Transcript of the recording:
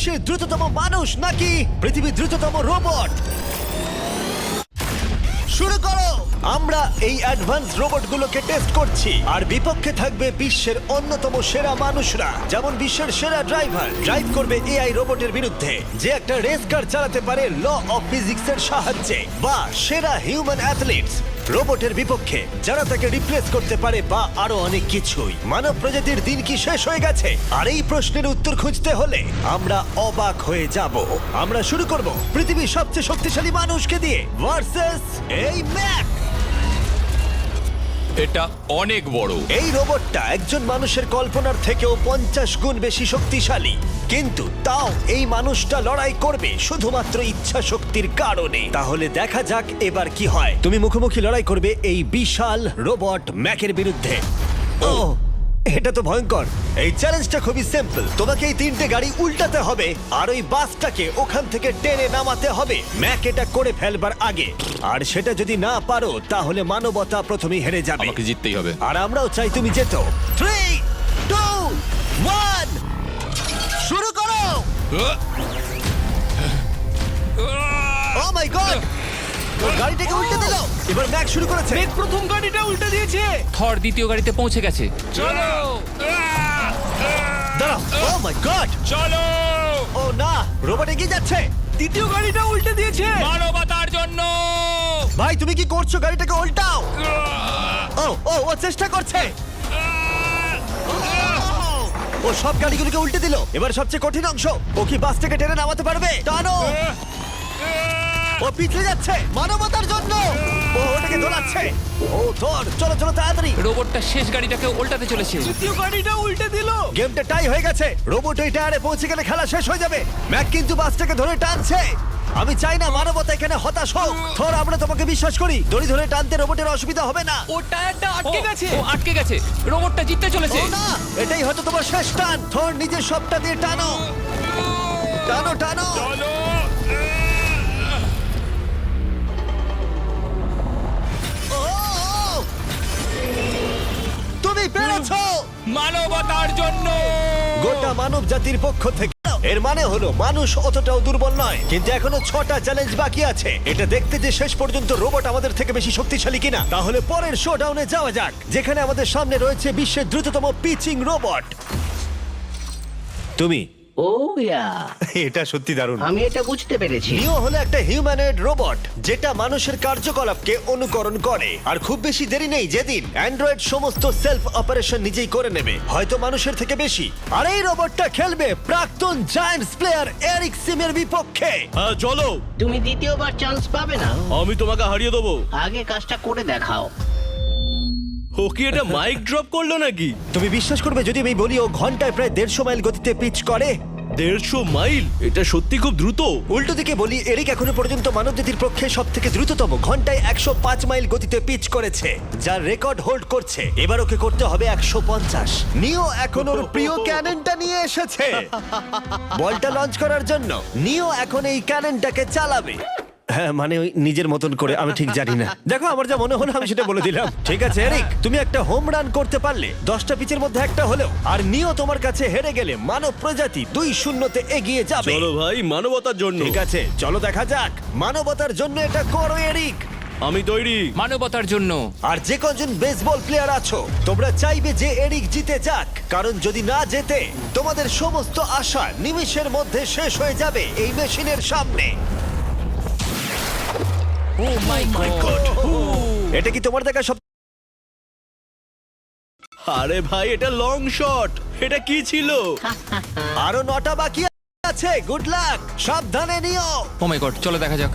বিশ্বের দ্রুততম মানুষ নাকি পৃথিবীর দ্রুততম রোবট? শুরু করো। আমরা এই অ্যাডভান্স রোবটগুলোকে টেস্ট করছি আর বিপক্ষে থাকবে বিশ্বের অন্যতম সেরা মানুষরা, যেমন বিশ্বের সেরা ড্রাইভার ড্রাইভ করবে এআই রোবটের বিরুদ্ধে যে একটা রেস কার চালাতে পারে ল অফ ফিজিক্সের সাহায্যে, বা সেরা হিউম্যান অ্যাথলিটস রোবটের বিপক্ষে যারা তাকে রিপ্লেস করতে পারে, বা আরো অনেক কিছুই। মানব প্রজাতির দিন কি শেষ হয়ে গেছে? আর এই প্রশ্নের উত্তর খুঁজতে হলে আমরা অবাক হয়ে যাব। আমরা শুরু করব পৃথিবীর সবচেয়ে শক্তিশালী মানুষকে দিয়ে ভার্সেস এই ম্যাক। এটা অনেক বড়। এই রোবটটা একজন মানুষের কল্পনার থেকেও 50 গুণ বেশি শক্তিশালী, কিন্তু তাও এই মানুষটা লড়াই করবে শুধুমাত্র ইচ্ছা শক্তির কারণে। তাহলে দেখা যাক এবার কি হয়। তুমি মুখোমুখি লড়াই করবে এই বিশাল রোবট ম্যাকের বিরুদ্ধে। ও, এটা তো ভয়ঙ্কর। এই চ্যালেঞ্জটা খুবই সিম্পল। তোমাকে এই 3টে গাড়ি উল্টাতে হবে আর ওই বাসটাকে ওখান থেকে টেনে নামাতে হবে ম্যাক এটা করে ফেলবার আগে। আর সেটা যদি না পারো তাহলে মানবতা প্রথমেই হেরে যাবে। আমাকে জিততেই হবে। আর আমরাও চাই তুমি যেতো। 3, 2, 1 শুরু করো। ও মাই গড, গাড়িটাকে উল্টে দিল। এবার ম্যাক শুরু করেছে। মেঘ প্রথম গাড়িটা উল্টে দিয়েছে। থর দ্বিতীয় গাড়িতে পৌঁছে গেছে। চলো দাঁড়াও। ও মাই গড, চলো, ও না, রোবট এগিয়ে যাচ্ছে। দ্বিতীয় গাড়িটা উল্টে দিয়েছে। মানবতার জন্য। ভাই তুমি কি করছো? গাড়িটাকে উল্টাও। ও ও ও চেষ্টা করছে। ও সব গাড়িগুলোকে উল্টে দিল। এবার সবচেয়ে কঠিন অংশ, ও কি বাসটাকে টেনে নামাতে পারবে? টানো। ও পিছলে যাচ্ছে মানবতার জন্য। ও ওটাকে দোলাচ্ছে। ও ধর, চলো চলো তাড়াতাড়ি। রোবটটা শেষ গাড়িটাকে উল্টাতে চলেছে। তৃতীয় গাড়িটা উল্টে দিল। গেমটা টাই হয়ে গেছে। রোবট ওই টায়ারে পৌঁছে গেলে খেলা শেষ হয়ে যাবে। ম্যাক কিন্তু বাসটাকে ধরে টানছে। আমি চাই না মানবতা এখানে হতাশ হোক। থর, আমরা তোমাকে বিশ্বাস করি। দড়ি ধরে টানতে রোবটের অসুবিধা হবে না। ও টায়ারটা আটকে গেছে। ও আটকে গেছে। রোবটটা জিততে চলেছে। ও না, এটাই হয়তো তোমার শেষ টান। থর নিজের সবটা দিয়ে টানো, টানো টানো। চলো, ও, তুমি পেরেছো। মানবতার জন্য। গোটা মানব জাতির পক্ষ থেকে এর মানে হলো মানুষ অতটাও দুর্বল নয়। কিন্তু এখনো 6টা চ্যালেঞ্জ বাকি আছে। এটা দেখতে যে শেষ পর্যন্ত রোবট আমাদের থেকে বেশি শক্তিশালী কিনা। তাহলে পরের শোডাউনে যাওয়া যাক, যেখানে আমাদের সামনে রয়েছে বিশ্বের দ্রুততম পিচিং রোবট। তুমি ও ইয়া, এটা সত্যি দারুণ। আমি এটা বুঝতে পেরেছি। নিও হলো একটা হিউম্যানয়েড রোবট যেটা মানুষের কার্যকলাপকে অনুকরণ করে। আর খুব বেশি দেরি নেই যেদিন অ্যান্ড্রয়েড সমস্ত সেলফ অপারেশন নিজেই করে নেবে, হয়তো মানুষের থেকে বেশি। আর এই রোবটটা খেলবে প্রাক্তন জায়ান্টস প্লেয়ার এরিক সিমের বিপক্ষে। হ্যাঁ চলো, তুমি দ্বিতীয়বার চান্স পাবে না। আমি তোমাকে হারিয়ে দেবো। আগে কাজটা করে দেখাও। ও কি এটা মাইক ড্রপ করলো নাকি? তুমি বিশ্বাস করবে যদি আমি বলি ও ঘন্টায় প্রায় 150 মাইল গতিতে পিচ করে? 150 মাইল? এটা সত্যি খুব দ্রুত। উল্টো দিকে বলি, এরিক এখনো পর্যন্ত মানবজাতির পক্ষে সব থেকে দ্রুততম ঘন্টায় 105 মাইল গতিতে পিচ করেছে, যার রেকর্ড হোল্ড করছে। এবার ওকে করতে হবে 150। নিও এখন ওর প্রিয় ক্যাননটা নিয়ে এসেছে বলটা লঞ্চ করার জন্য। নিও এখন এই ক্যাননটাকে চালাবে। হ্যাঁ, মানে ওই নিজের মতন করে, আমি ঠিক জানি না। দেখো, আমার যা মনে হলো আমি সেটা বলে দিলাম। ঠিক আছে এরিক, তুমি একটা হোম রান করতে পারলে 10টা পিচের মধ্যে একটা হলেও। আর নিও তোমার কাছে হেরে গেলে মানব প্রজাতি 2-0-তে এগিয়ে যাবে। চলো ভাই, মানবতার জন্য। ঠিক আছে, চলো দেখা যাক। মানবতার জন্য এটা করো এরিক। আমি তৈরি। মানবতার জন্য। আর যে কজন বেসবল প্লেয়ার আছো, তোমরা চাইবে যে এরিক জিতে যাক, কারণ যদি না জেতে তোমাদের সমস্ত আশা নিমেষের মধ্যে শেষ হয়ে যাবে এই মেশিনের সামনে। ও মাই গড। এটা কি তোমার দেখা সব? আরে ভাই, এটা লং শট। এটা কি ছিল? আরো 9টা বাকি আছে। গুড লাক, সাবধানে নিও। ও মাই গড, চলো দেখা যাক।